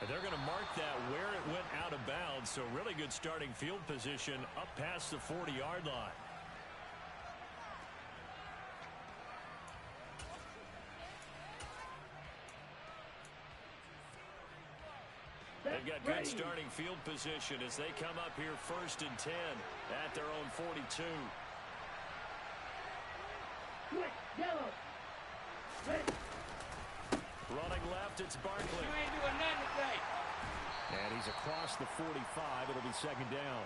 And they're going to mark that where it went out of bounds, so really good starting field position up past the 40-yard line. They've got good starting field position as they come up here 1st and 10 at their own 42. Yellow. Running left, it's Barkley. You ain't doing nothing today. And he's across the 45. It'll be 2nd down.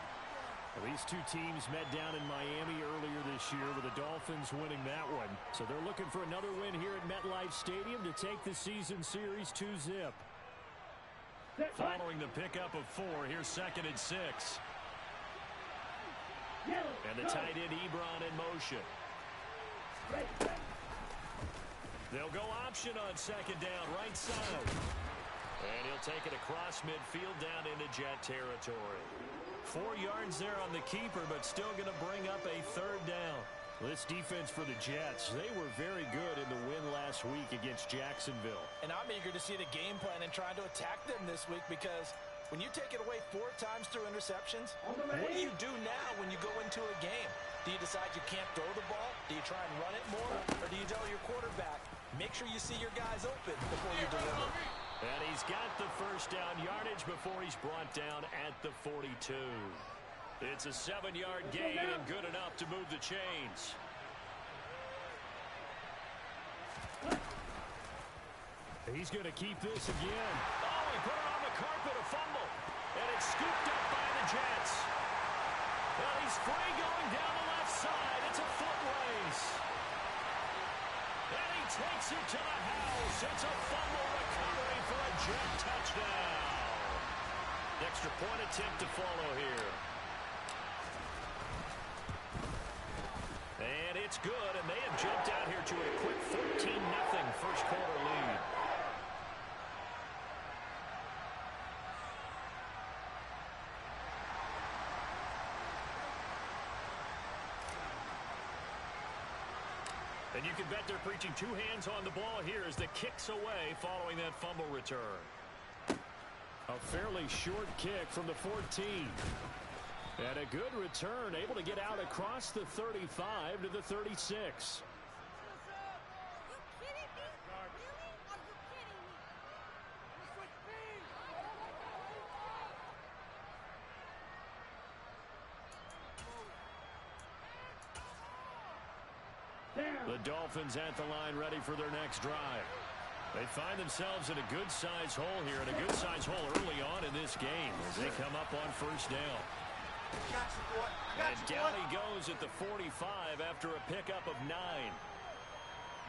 Well, these two teams met down in Miami earlier this year with the Dolphins winning that one. So they're looking for another win here at MetLife Stadium to take the season series 2-0. Following the pickup of 4, here's 2nd and 6. And the tight end Ebron in motion. They'll go option on 2nd down, right side. And he'll take it across midfield down into Jet territory. 4 yards there on the keeper, but still going to bring up a 3rd down. This defense for the Jets, they were very good in the win last week against Jacksonville. And I'm eager to see the game plan and trying to attack them this week, because when you take it away 4 times through interceptions, what do you do now when you go into a game? Do you decide you can't throw the ball? Do you try and run it more? Or do you tell your quarterback, make sure you see your guys open before you deliver? And he's got the 1st down yardage before he's brought down at the 42. It's a 7-yard gain and good enough to move the chains. He's going to keep this again. Oh, he put it on the carpet, a fumble. And it's scooped up by the Jets. Well, he's free going down the left side. It's a foot race. And he takes it to the house. It's a fumble recovery for a Jet touchdown. Extra point attempt to follow here. And it's good, and they have jumped out here to a quick 14-0 first quarter lead. And you can bet they're preaching 2 hands on the ball here as the kick's away following that fumble return. A fairly short kick from the 14. And a good return, able to get out across the 35 to the 36. The Dolphins at the line ready for their next drive. They find themselves in a good-sized hole here, and a good-sized hole early on in this game as they come up on 1st down. And down he goes at the 45 after a pickup of 9.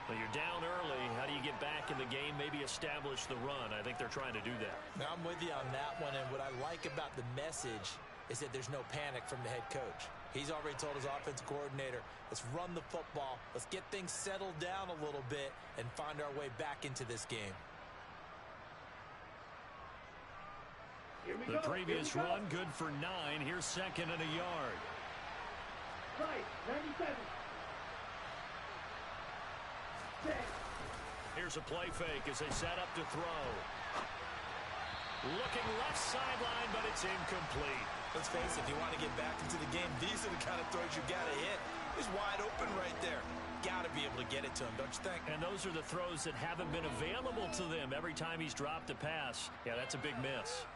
Well, you're down early. How do you get back in the game, maybe establish the run? I think they're trying to do that. Now, I'm with you on that one, and what I like about the message is that there's no panic from the head coach. He's already told his offensive coordinator, let's run the football, let's get things settled down a little bit and find our way back into this game. The previous run, good for 9. Here's 2nd and a yard. Right, 97. Here's a play fake as they set up to throw. Looking left sideline, but it's incomplete. Let's face it, if you want to get back into the game, these are the kind of throws you got to hit. He's wide open right there. Got to be able to get it to him, don't you think? And those are the throws that haven't been available to them every time he's dropped a pass. Yeah, that's a big miss.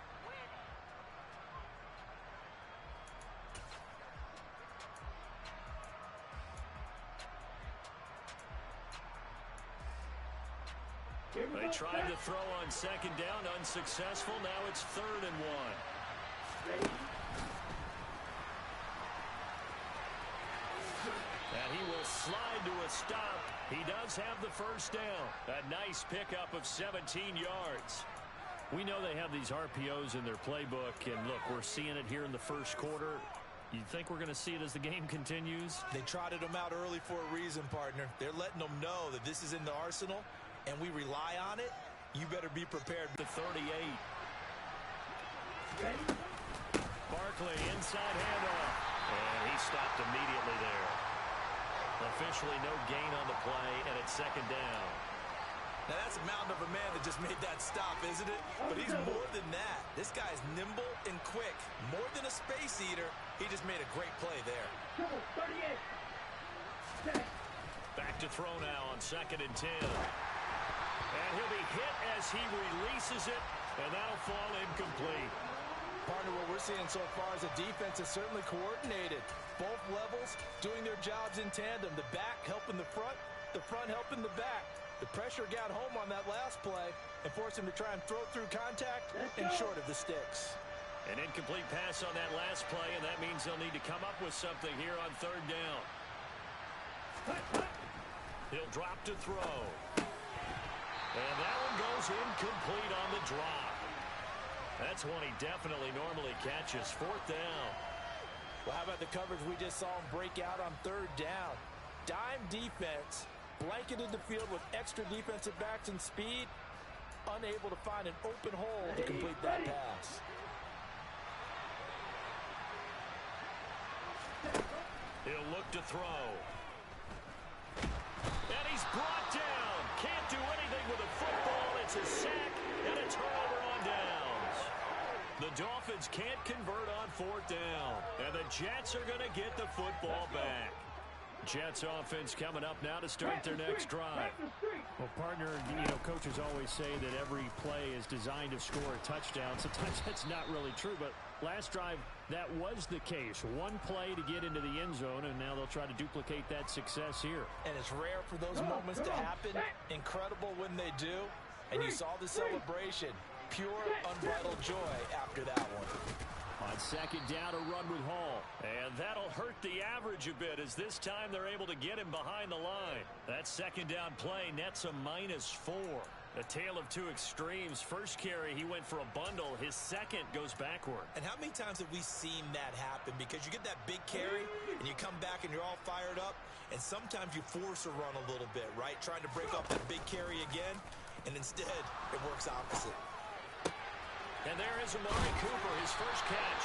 They tried to throw on 2nd down, unsuccessful. Now it's 3rd and 1. And he will slide to a stop. He does have the 1st down. A nice pickup of 17 yards. We know they have these RPOs in their playbook, and look, we're seeing it here in the 1st quarter. You think we're going to see it as the game continues? They trotted them out early for a reason, partner. They're letting them know that this is in the arsenal, and we rely on it. You better be prepared. The 38. Barkley, inside handoff. And he stopped immediately there. Officially no gain on the play, and it's 2nd down. Now, that's a mountain of a man that just made that stop, isn't it? But he's more than that. This guy's nimble and quick. More than a space eater, he just made a great play there. 38. Back to throw now on 2nd and 10. And he'll be hit as he releases it, and that'll fall incomplete. Partner, what we're seeing so far is the defense is certainly coordinated. Both levels doing their jobs in tandem. The back helping the front helping the back. The pressure got home on that last play and forced him to try and throw through contact and short of the sticks. An incomplete pass on that last play, and that means they'll need to come up with something here on 3rd down. He'll drop to throw. And that one goes incomplete on the drop. That's one he definitely normally catches. 4th down. Well, how about the coverage we just saw him break out on 3rd down? Dime defense. Blanketed the field with extra defensive backs and speed, unable to find an open hole to complete that pass. He'll look to throw. And he's brought down. Can't do anything with a football. It's a sack and a turnover on downs. The Dolphins can't convert on 4th down. And the Jets are going to get the football back. Jets offense coming up now to start their next drive. Well, partner, coaches always say that every play is designed to score a touchdown. Sometimes that's not really true, but last drive, that was the case. One play to get into the end zone, and now they'll try to duplicate that success here. And it's rare for those moments to happen. Incredible when they do. And you saw the celebration. Pure, unbridled joy after that one. On 2nd down, a run with Hall. And that'll hurt the average a bit as this time they're able to get him behind the line. That 2nd down play nets a -4. A tale of two extremes. First carry, he went for a bundle. His second goes backward. And how many times have we seen that happen? Because you get that big carry, and you come back and you're all fired up, and sometimes you force a run a little bit, right? Trying to break off that big carry again, and instead, it works opposite. And there is Amari Cooper, his first catch.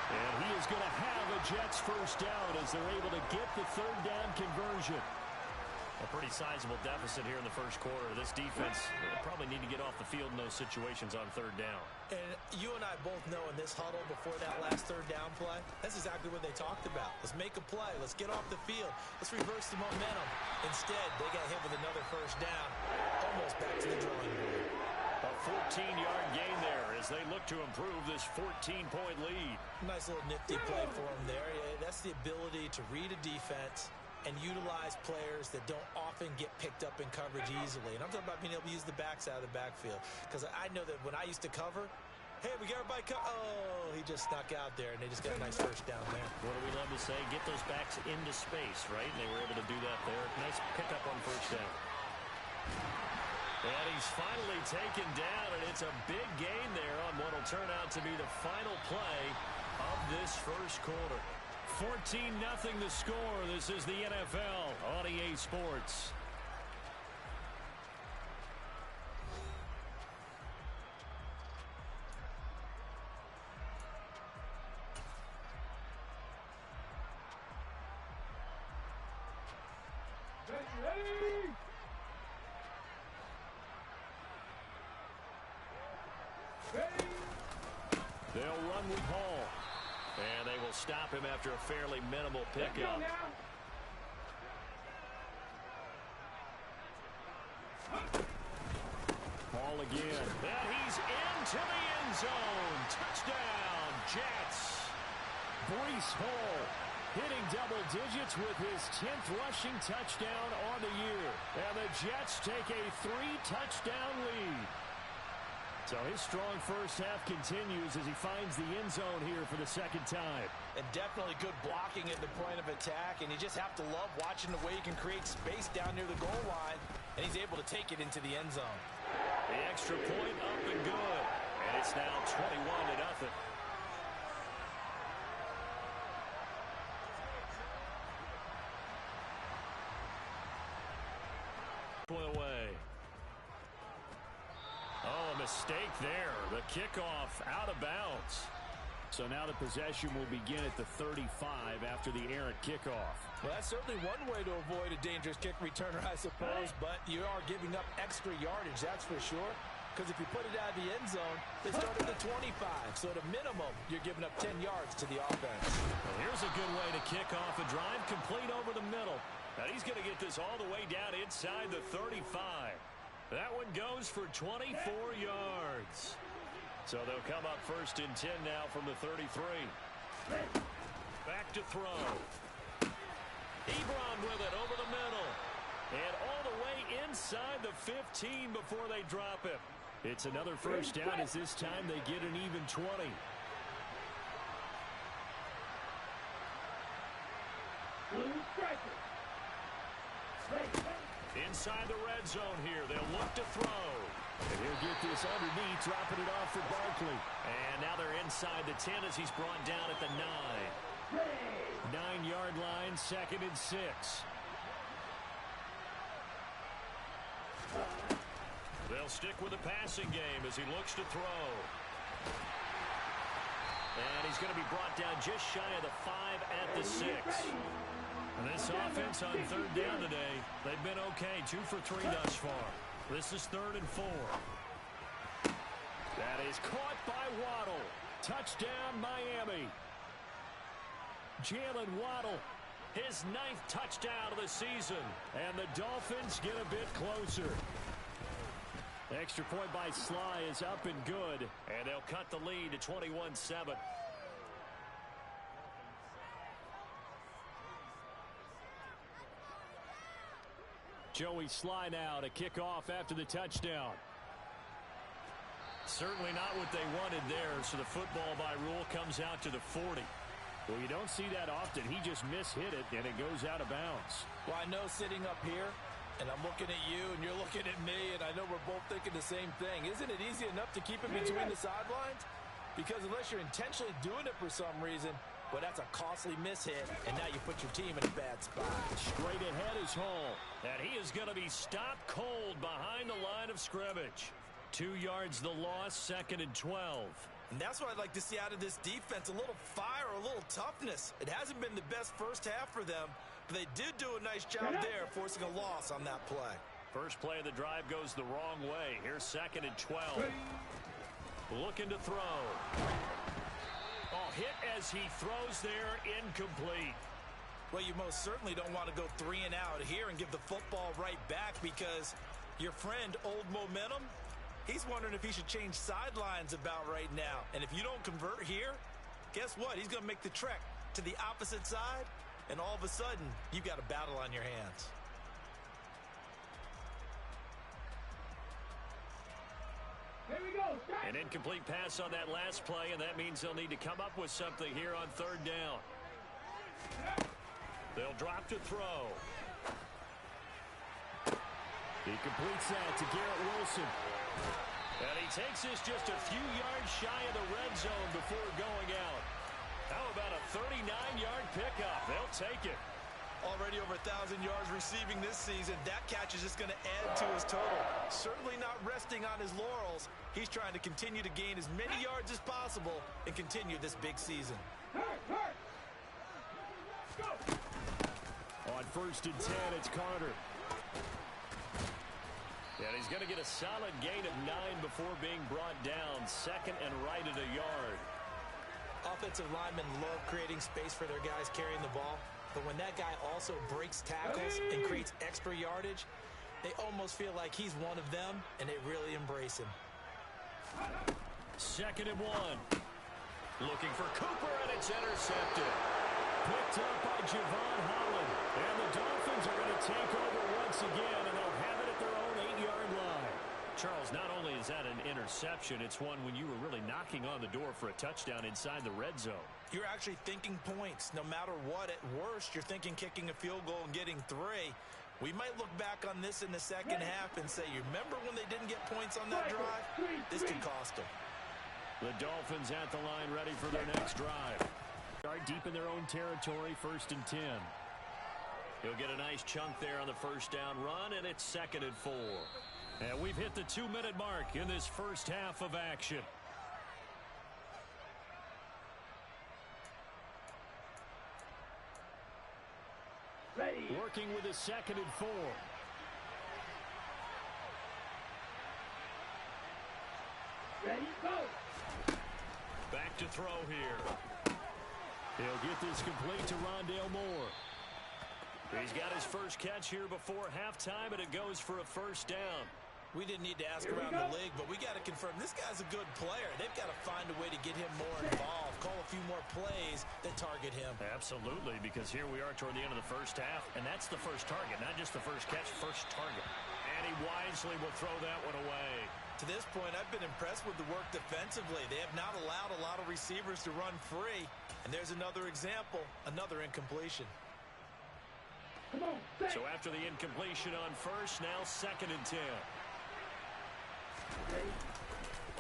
And he is going to have a Jets first down as they're able to get the 3rd down conversion. A pretty sizable deficit here in the first quarter. This defense probably need to get off the field in those situations on 3rd down. And you and I both know in this huddle before that last 3rd down play, that's exactly what they talked about. Let's make a play. Let's get off the field. Let's reverse the momentum. Instead, they got hit with another first down. Almost back to the drawing board. A 14-yard gain there as they look to improve this 14-point lead. Nice little nifty play for them there. That's the ability to read a defense and utilize players that don't often get picked up in coverage easily. And I'm talking about being able to use the backs out of the backfield. Because I know that when I used to cover, hey, we got everybody oh, he just snuck out there, and they just got a nice first down there. What do we love to say? Get those backs into space, right? And they were able to do that there. Nice pickup on first down. And he's finally taken down, and it's a big gain there on what will turn out to be the final play of this first quarter. 14-0 the score. This is the NFL on EA Sports. They'll run with Hall. And they will stop him after a fairly minimal pickup. Hall again. And he's into the end zone. Touchdown, Jets. Breece Hall hitting double digits with his 10th rushing touchdown on the year. And the Jets take a 3-touchdown lead. So his strong first half continues as he finds the end zone here for the second time. And definitely good blocking at the point of attack. And you just have to love watching the way he can create space down near the goal line. And he's able to take it into the end zone. The extra point up and good. And it's now 21-0. Point away. Oh, a mistake there. The kickoff out of bounds. So now the possession will begin at the 35 after the errant kickoff. Well, that's certainly one way to avoid a dangerous kick returner, I suppose, but you are giving up extra yardage, that's for sure. Because if you put it out of the end zone, they start at the 25. So at a minimum, you're giving up 10 yards to the offense. Well, here's a good way to kick off a drive complete over the middle. Now he's going to get this all the way down inside the 35. That one goes for 24 yards. So they'll come up first and 10 now from the 33. Back to throw. Ebron with it over the middle. And all the way inside the 15 before they drop him. It's another first down as this time they get an even 20. Inside the red zone here. They'll look to throw. And he'll get this underneath, dropping it off for Barkley. And now they're inside the 10 as he's brought down at the 9. 9-yard line, 2nd and 6. They'll stick with the passing game as he looks to throw. And he's going to be brought down just shy of the 5 at the 6. And this offense on 3rd down today, they've been okay. 2 for 3 thus far. This is 3rd and 4. That is caught by Waddle. Touchdown, Miami. Jalen Waddle, his 9th touchdown of the season. And the Dolphins get a bit closer. Extra point by Sly is up and good. And they'll cut the lead to 21-7. Joey Sly now to kick off after the touchdown. Certainly not what they wanted there, so the football by rule comes out to the 40. Well, you don't see that often. He just mishit it, and it goes out of bounds. Well, I know sitting up here, and I'm looking at you, and you're looking at me, and I know we're both thinking the same thing. Isn't it easy enough to keep it between the sidelines? Because unless you're intentionally doing it for some reason, well, that's a costly mishit, and now you put your team in a bad spot. Straight ahead is Hall. And he is going to be stopped cold behind the line of scrimmage. 2 yards the loss, 2nd and 12. And that's what I'd like to see out of this defense, a little fire, a little toughness. It hasn't been the best first half for them, but they did do a nice job there, forcing a loss on that play. First play of the drive goes the wrong way. Here's 2nd and 12. Looking to throw. Oh, hit as he throws there, incomplete. Well, you most certainly don't want to go 3 and out here and give the football right back because your friend, Old Momentum, he's wondering if he should change sidelines about right now. And if you don't convert here, guess what? He's going to make the trek to the opposite side, and all of a sudden, you've got a battle on your hands. Here we go. An incomplete pass on that last play, and that means they'll need to come up with something here on 3rd down. They'll drop to throw. He completes that to Garrett Wilson. And he takes this just a few yards shy of the red zone before going out. How about a 39-yard pickup? They'll take it. Already over 1,000 yards receiving this season. That catch is just going to add to his total. Certainly not resting on his laurels. He's trying to continue to gain as many yards as possible and continue this big season. Go. On 1st and 10, it's Carter. And he's going to get a solid gain of 9 before being brought down. 2nd and right at a yard. Offensive linemen love creating space for their guys carrying the ball. But when that guy also breaks tackles and creates extra yardage, they almost feel like he's one of them, and they really embrace him. 2nd and 1. Looking for Cooper, and it's intercepted. Picked up by Javon Holland. And the Dolphins are going to take over once again, and they'll have it at their own 8-yard line. Charles, not only is that an interception, it's one when you were really knocking on the door for a touchdown inside the red zone. You're actually thinking points. No matter what, at worst, you're thinking kicking a field goal and getting 3. We might look back on this in the second half and say, you remember when they didn't get points on that drive? This could cost them. The Dolphins at the line ready for their next drive. Start deep in their own territory, 1st and 10. He'll get a nice chunk there on the first down run, and it's 2nd and 4. And we've hit the 2-minute mark in this first half of action. Working with a 2nd and 4. Ready, go. Back to throw here. He'll get this complete to Rondale Moore. He's got his first catch here before halftime, and it goes for a first down. We didn't need to ask around the league, but we got to confirm this guy's a good player. They've got to find a way to get him more involved, call a few more plays that target him. Absolutely, because here we are toward the end of the first half, and that's the first target, not just the first catch, first target. And he wisely will throw that one away. To this point, I've been impressed with the work defensively. They have not allowed a lot of receivers to run free. And there's another example, another incompletion. Come on, So after the incompletion on first, now 2nd and 10.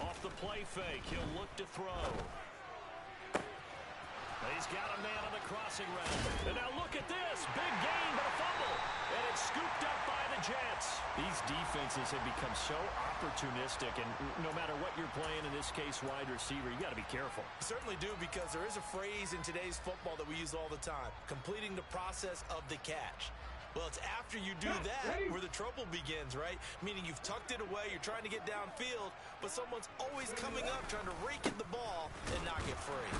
Off the play fake, he'll look to throw. He's got a man on the crossing route. And now look at this. Big gain, but a fumble. And it's scooped up by the Jets. These defenses have become so opportunistic, and no matter what you're playing, in this case wide receiver, you got to be careful. You certainly do, because there is a phrase in today's football that we use all the time, completing the process of the catch. Well, it's after you do that where the trouble begins, right? Meaning you've tucked it away, you're trying to get downfield, but someone's always coming up trying to rake at the ball and knock it free.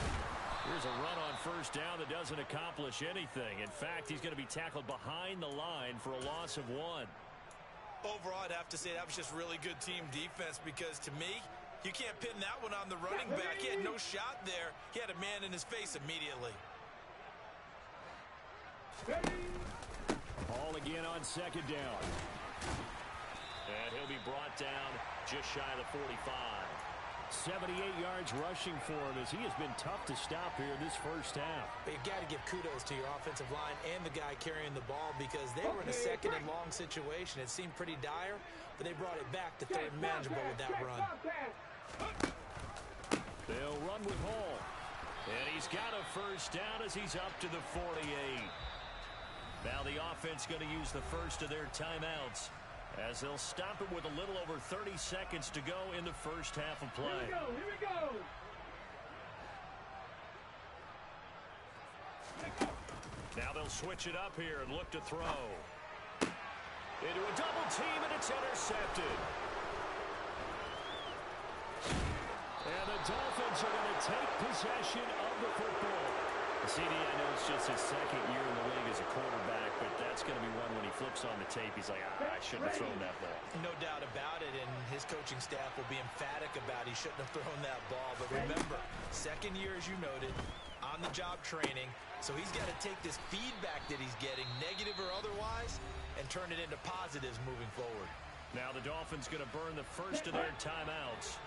Here's a run on first down that doesn't accomplish anything. In fact, he's going to be tackled behind the line for a loss of 1. Overall, I'd have to say that was just really good team defense, because to me, you can't pin that one on the running back. He had no shot there. He had a man in his face immediately. Ball again on 2nd down. And he'll be brought down just shy of the 45. 78 yards rushing for him, as he has been tough to stop here this first half. But you've got to give kudos to your offensive line and the guy carrying the ball, because they were in a 2nd and long situation. It seemed pretty dire, but they brought it back to 3rd and manageable with that run. They'll run with Hall. And he's got a first down as he's up to the 48. Now the offense going to use the first of their timeouts, as they'll stop it with a little over 30 seconds to go in the first half of play. Here we go. Now they'll switch it up here and look to throw. Into a double team, and it's intercepted. And the Dolphins are going to take possession of the football. CD, I know it's just his 2nd year in the league as a quarterback, but that's going to be one when he flips on the tape, he's like, I shouldn't have thrown that ball. No doubt about it, and his coaching staff will be emphatic about he shouldn't have thrown that ball. But remember, 2nd year, as you noted, on-the-job training, so he's got to take this feedback that he's getting, negative or otherwise, and turn it into positives moving forward. Now the Dolphins going to burn the first of their timeouts,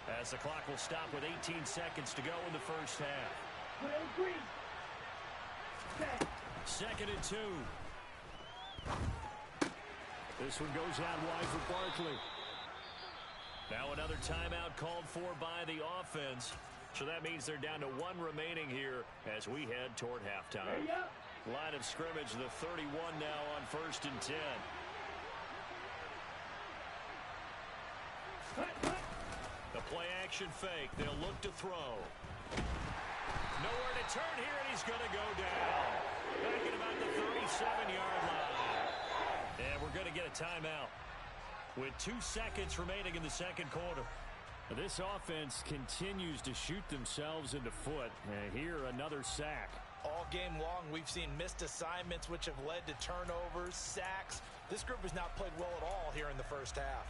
as the clock will stop with 18 seconds to go in the first half. 2nd and 2. This one goes out wide for Barkley. Now another timeout called for by the offense. So that means they're down to 1 remaining here as we head toward halftime. Line of scrimmage, the 31 now on 1st and 10. The play action fake. They'll look to throw. Nowhere to turn here, and he's going to go down. Back at about the 37-yard line. And we're going to get a timeout with 2 seconds remaining in the 2nd quarter. This offense continues to shoot themselves in the foot. Here, another sack. All game long, we've seen missed assignments, which have led to turnovers, sacks. This group has not played well at all here in the first half.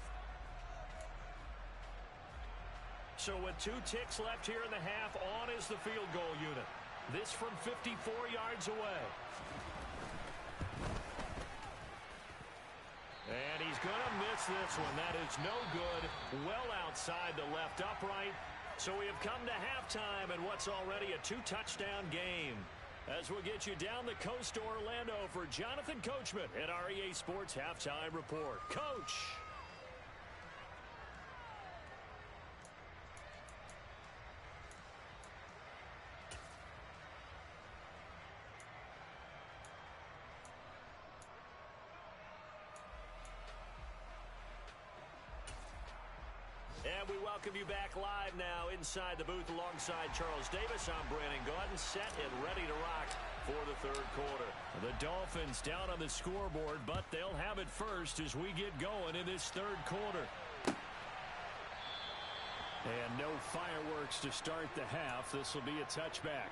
So with 2 ticks left here in the half, on is the field goal unit. This from 54 yards away. And he's going to miss this one. That is no good. Well outside the left upright. So we have come to halftime in what's already a 2-touchdown game. As we'll get you down the coast to Orlando for Jonathan Coachman at our EA Sports Halftime Report. Coach. And we welcome you back live now inside the booth alongside Charles Davis. I'm Brandon Gaudin, set and ready to rock for the third quarter. The Dolphins down on the scoreboard, but they'll have it first as we get going in this third quarter. And no fireworks to start the half. This will be a touchback.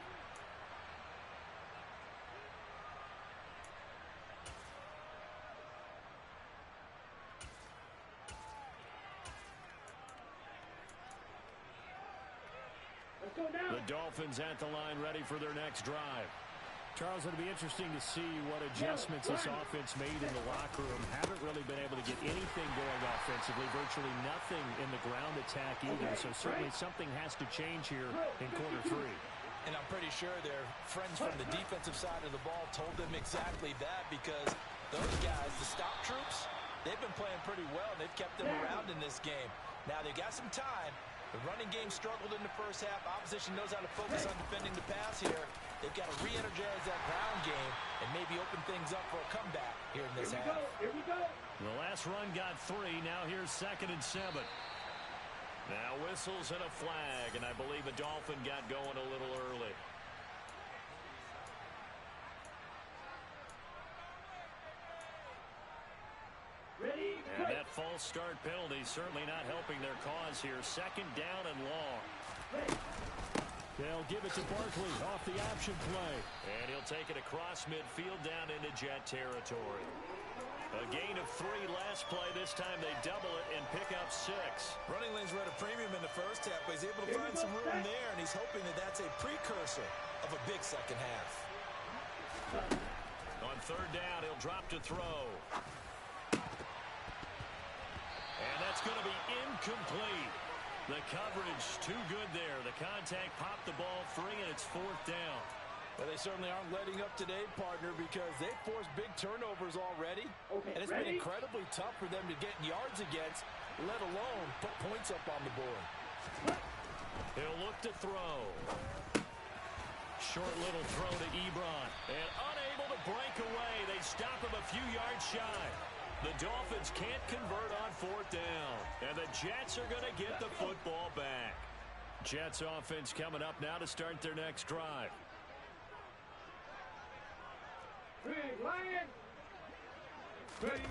The Dolphins at the line ready for their next drive. Charles, it'll be interesting to see what adjustments this offense made in the locker room. Haven't really been able to get anything going offensively, virtually nothing in the ground attack either. So certainly something has to change here in quarter three. And I'm pretty sure their friends from the defensive side of the ball told them exactly that, because those guys, the stop troops, they've been playing pretty well, and they've kept them around in this game. Now they've got some time. The running game struggled in the first half. Opposition knows how to focus on defending the pass here. They've got to re-energize that ground game and maybe open things up for a comeback here in this half. Here we go. The last run got 3. Now here's 2nd and 7. Now whistles and a flag, and I believe a Dolphin got going a little early. Ready, and that false start penalty certainly not helping their cause here. 2nd down and long. They'll give it to Barkley off the option play. And he'll take it across midfield down into Jet territory. A gain of 3 last play. This time they double it and pick up 6. Running lanes were at a premium in the first half, but he's able to find some room there, and he's hoping that that's a precursor of a big second half. On 3rd down, he'll drop to throw. And that's going to be incomplete. The coverage too good there. The contact popped the ball free, and it's 4th down. Well, they certainly aren't letting up today, partner, because they've forced big turnovers already. And it's been incredibly tough for them to get yards against, let alone put points up on the board. He'll look to throw. Short little throw to Ebron. And unable to break away. They stop him a few yards shy. The Dolphins can't convert on 4th down. And the Jets are going to get the football back. Jets offense coming up now to start their next drive. Big Lion. Ready.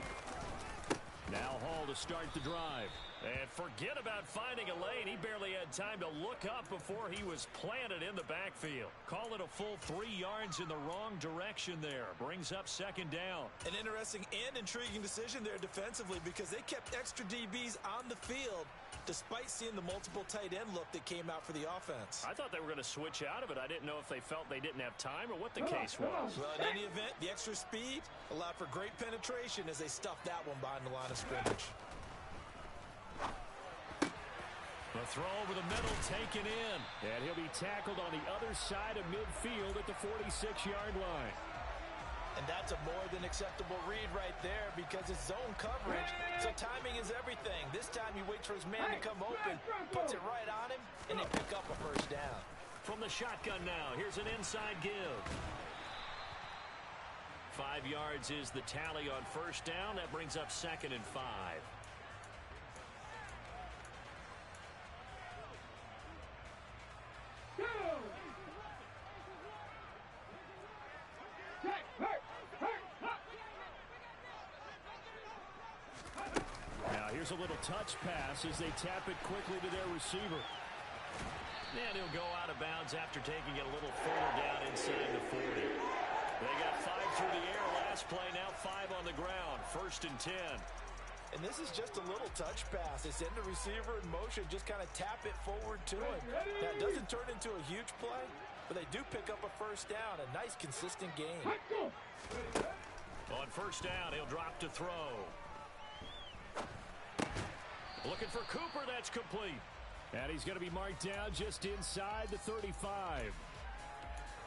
Now Hall to start the drive. And forget about finding a lane. He barely had time to look up before he was planted in the backfield. Call it a full 3 yards in the wrong direction there. Brings up 2nd down. An interesting and intriguing decision there defensively, because they kept extra DBs on the field despite seeing the multiple tight end look that came out for the offense. I thought they were going to switch out of it. I didn't know if they felt they didn't have time or what the case was. Well, in any event, the extra speed allowed for great penetration as they stuffed that one behind the line of scrimmage. The throw over the middle taken in. And he'll be tackled on the other side of midfield at the 46-yard line. And that's a more than acceptable read right there, because it's zone coverage, so timing is everything. This time he waits for his man to come open, puts it right on him, and they pick up a 1st down. From the shotgun now, here's an inside give. 5 yards is the tally on 1st down. That brings up 2nd and 5. Now here's a little touch pass as they tap it quickly to their receiver. And he'll go out of bounds after taking it a little further down inside the 40. They got 5 through the air last play, now 5 on the ground. 1st and 10. And this is just a little touch pass. They send the receiver in motion, just kind of tap it forward to him. Now, it doesn't turn into a huge play, but they do pick up a 1st down. A nice, consistent game. On 1st down, he'll drop to throw. Looking for Cooper, that's complete. And he's going to be marked down just inside the 35.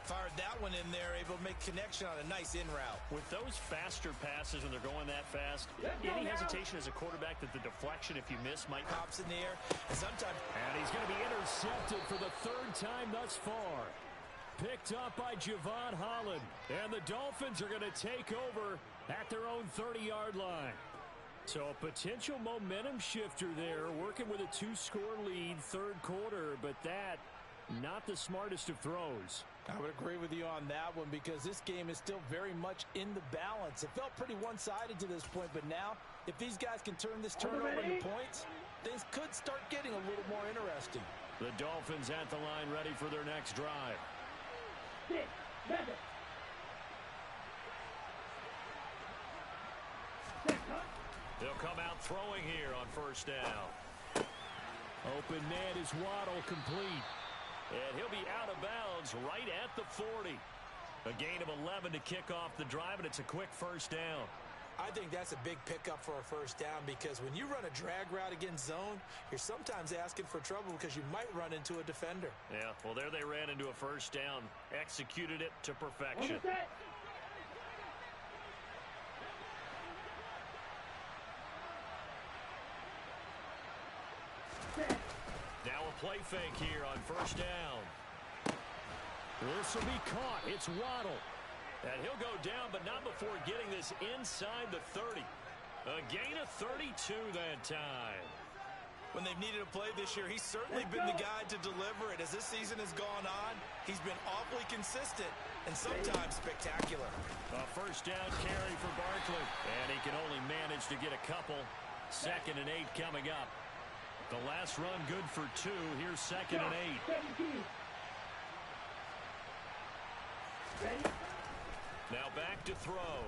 Fired that one in there, able to make connection on a nice in route. With those faster passes when they're going that fast, any hesitation as a quarterback that the deflection, if you miss, might pops in the air. And sometimes, and he's going to be intercepted for the 3rd time thus far. Picked up by Javon Holland. And the Dolphins are going to take over at their own 30-yard line. So a potential momentum shifter there, working with a 2-score lead, third quarter, but that, not the smartest of throws. I would agree with you on that one because this game is still very much in the balance. It felt pretty one-sided to this point, but now, if these guys can turn this turnover into points, things could start getting a little more interesting. The Dolphins at the line ready for their next drive. They'll come out throwing here on first down. Open man is Waddle, complete. And he'll be out of bounds right at the 40. A gain of 11 to kick off the drive, and it's a quick first down. I think that's a big pickup for a first down because when you run a drag route against zone, you're sometimes asking for trouble because you might run into a defender. Yeah, well, there they ran into a first down, executed it to perfection. Now a play fake here on first down. This will be caught. It's Waddle. And he'll go down, but not before getting this inside the 30. A gain of 32 that time. When they've needed a play this year, he's certainly been the guy to deliver it. As this season has gone on, he's been awfully consistent and sometimes spectacular. A first down carry for Barkley. And he can only manage to get a couple. 2nd and 8 coming up. The last run good for 2. Here's 2nd and 8. Now back to throw.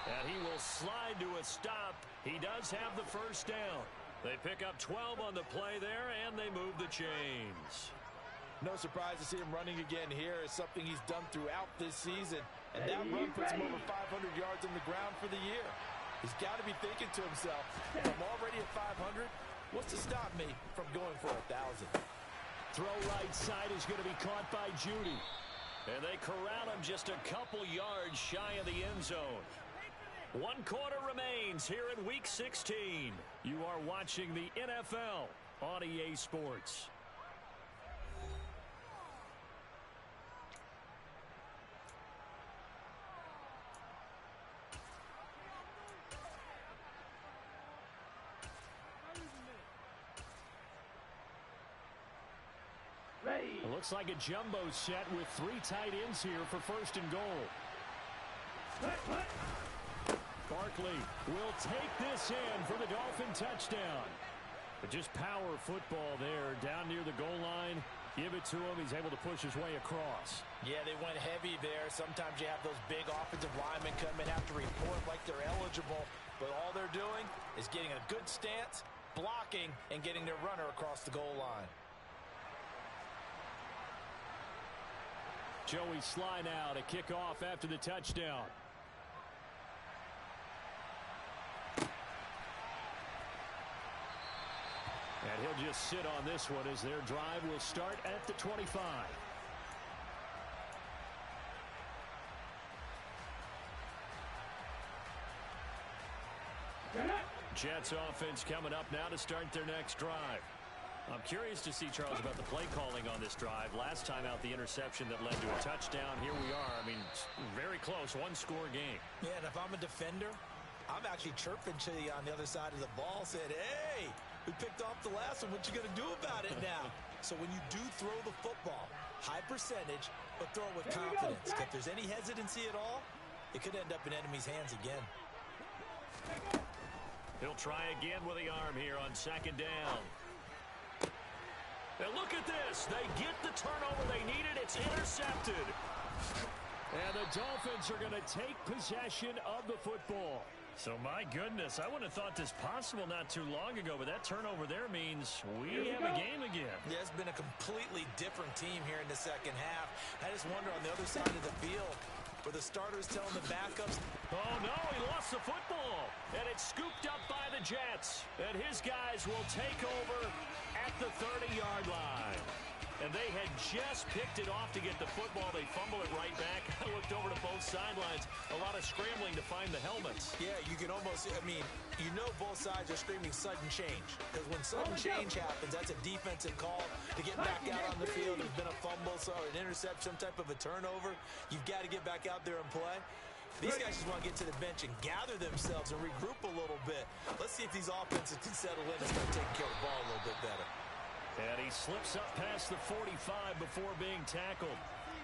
And he will slide to a stop. He does have the first down. They pick up 12 on the play there, and they move the chains. No surprise to see him running again here. It's something he's done throughout this season. And that run puts him over 500 yards on the ground for the year. He's got to be thinking to himself, if I'm already at 500, what's to stop me from going for 1,000? Throw right side is going to be caught by Judy. And they corral him just a couple yards shy of the end zone. 1 quarter remains here in Week 16. You are watching the NFL on EA Sports. It looks like a jumbo set with 3 tight ends here for 1st and goal. Barkley will take this in for the Dolphin touchdown. But just power football there down near the goal line. Give it to him. He's able to push his way across. Yeah, they went heavy there. Sometimes you have those big offensive linemen come in, have to report like they're eligible. But all they're doing is getting a good stance, blocking, and getting their runner across the goal line. Joey Sly now to kick off after the touchdown. And he'll just sit on this one as their drive will start at the 25. Jets offense coming up now to start their next drive. I'm curious to see, Charles, about the play calling on this drive. Last time out, the interception that led to a touchdown. Here we are. I mean, very close, 1-score game. Yeah, and if I'm a defender, I'm actually chirping to you on the other side of the ball, saying, hey, we picked off the last one. What you going to do about it now? So when you do throw the football, high percentage, but throw it with confidence. If there's any hesitancy at all, it could end up in enemy's hands again. He'll try again with the arm here on 2nd down. And look at this. They get the turnover they needed. It's intercepted. And the Dolphins are going to take possession of the football. So, my goodness, I wouldn't have thought this possible not too long ago, but that turnover there means we have a game again. Yeah, it's been a completely different team here in the second half. I just wonder on the other side of the field, where the starters telling the backups, oh, no, he lost the football. And it's scooped up by the Jets. And his guys will take over at the 30-yard line. And they had just picked it off to get the football. They fumble it right back. I looked over to both sidelines. A lot of scrambling to find the helmets. Yeah, you can almost, I mean, you know both sides are screaming sudden change. Because when sudden change happens, that's a defensive call to get back out on the field. There's been a fumble, so an interception, some type of a turnover. You've got to get back out there and play. These guys just want to get to the bench and gather themselves and regroup a little bit. Let's see if these offenses can settle in and start taking care of the ball a little bit better. And he slips up past the 45 before being tackled.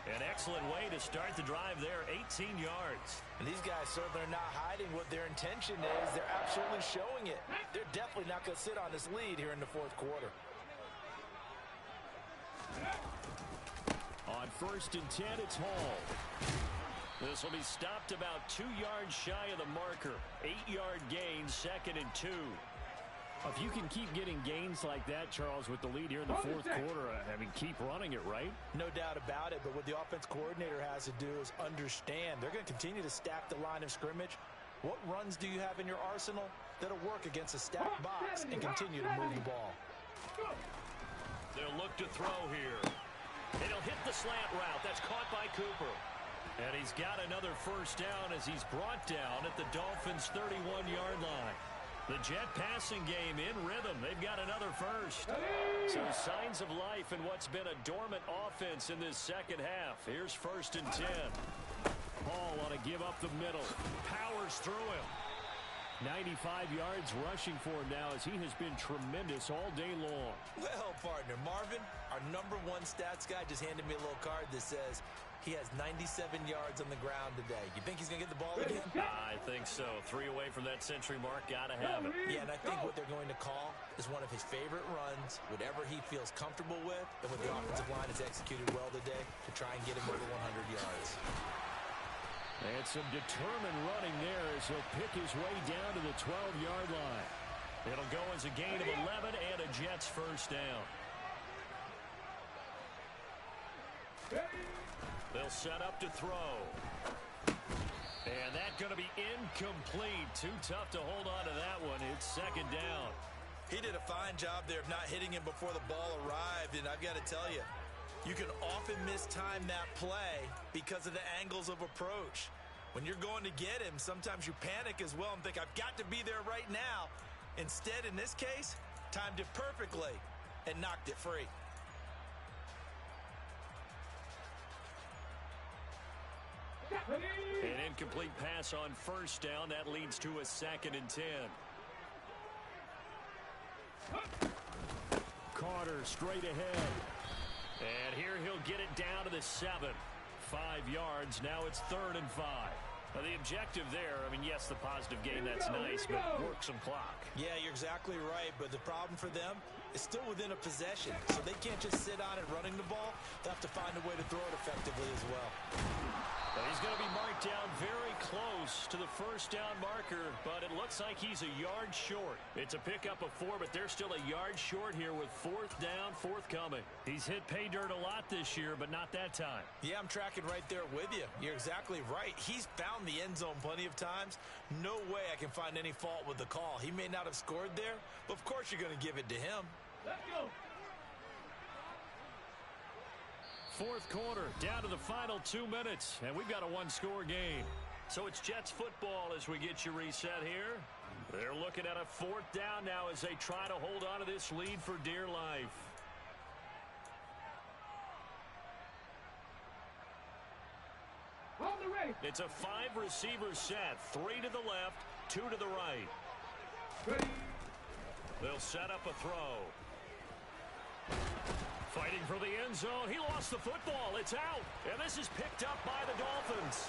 An excellent way to start the drive there, 18 yards. And these guys certainly are not hiding what their intention is. They're absolutely showing it. They're definitely not going to sit on this lead here in the fourth quarter. On 1st and 10, it's Hall. This will be stopped about 2 yards shy of the marker. 8-yard gain, 2nd and 2. If you can keep getting gains like that, Charles, with the lead here in the fourth quarter, I mean, keep running it, right? No doubt about it, but what the offense coordinator has to do is understand. They're going to continue to stack the line of scrimmage. What runs do you have in your arsenal that'll work against a stacked box and continue to move the ball? They'll look to throw here. And he'll hit the slant route. That's caught by Cooper. And he's got another first down as he's brought down at the Dolphins' 31-yard line. The Jet passing game in rhythm. They've got another first. So signs of life in what's been a dormant offense in this second half. Here's 1st and 10. Hall on a give up the middle. Powers through him. 95 yards rushing for him now as he has been tremendous all day long. Well, partner, Marvin, our #1 stats guy just handed me a little card that says he has 97 yards on the ground today. You think he's going to get the ball again? I think so. 3 away from that century mark. Got to have it. Yeah, and I think what they're going to call is one of his favorite runs, whatever he feels comfortable with, and what the offensive line has executed well today to try and get him over 100 yards. And some determined running there as he'll pick his way down to the 12-yard line. It'll go as a gain of 11 and a Jets first down. They'll set up to throw. And that's going to be incomplete. Too tough to hold on to that one. It's 2nd down. He did a fine job there of not hitting him before the ball arrived, and I've got to tell you, you can often mistime that play because of the angles of approach. When you're going to get him, sometimes you panic as well and think, I've got to be there right now. Instead, in this case, timed it perfectly and knocked it free. An incomplete pass on first down. That leads to a 2nd and 10. Carter straight ahead. And here he'll get it down to the 7. 5 yards. Now it's 3rd and 5. Now the objective there, I mean, yes, the positive gain, that's nice, but work some clock. Yeah, you're exactly right, but the problem for them is still within a possession, so they can't just sit on it running the ball. They'll have to find a way to throw it effectively as well. Well, he's going to be marked down very close to the first down marker, but it looks like he's a yard short. It's a pickup of 4, but they're still a yard short here with 4th down, forthcoming. He's hit pay dirt a lot this year, but not that time. Yeah, I'm tracking right there with you. You're exactly right. He's found the end zone plenty of times. No way I can find any fault with the call. He may not have scored there, but of course you're going to give it to him. Let's go. 4th quarter, down to the final 2 minutes, and we've got a 1-score game. So it's Jets football as we get you reset here. They're looking at a 4th down now as they try to hold on to this lead for dear life. On the race. It's a 5-receiver set, 3 to the left, 2 to the right. Ready. They'll set up a throw. Fighting for the end zone. He lost the football. It's out. And this is picked up by the Dolphins.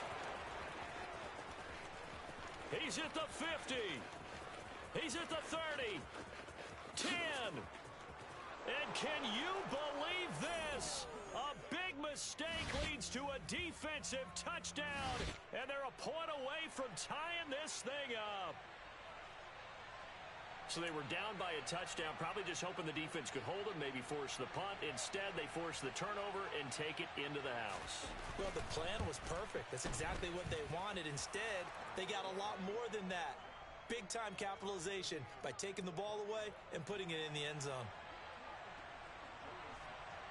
He's at the 50. He's at the 30. 10. And can you believe this? A big mistake leads to a defensive touchdown. And they're a point away from tying this thing up. So they were down by a touchdown, probably just hoping the defense could hold them, maybe force the punt. Instead, they force the turnover and take it into the house. Well, the plan was perfect. That's exactly what they wanted. Instead, they got a lot more than that. Big-time capitalization by taking the ball away and putting it in the end zone.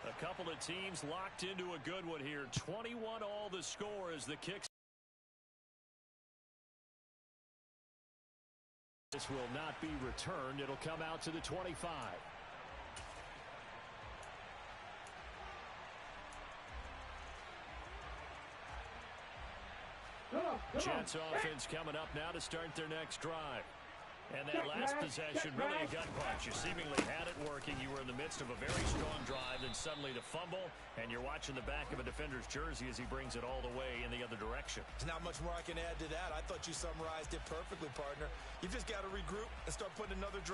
A couple of teams locked into a good one here. 21 all the score as the kicks. This will not be returned. It'll come out to the 25. Come on. Jets offense coming up now to start their next drive. And that last possession, really a gut punch. You seemingly had it working. You were in the midst of a very strong drive, then suddenly the fumble, and you're watching the back of a defender's jersey as he brings it all the way in the other direction. There's not much more I can add to that. I thought you summarized it perfectly, partner. You just got to regroup and start putting another drive.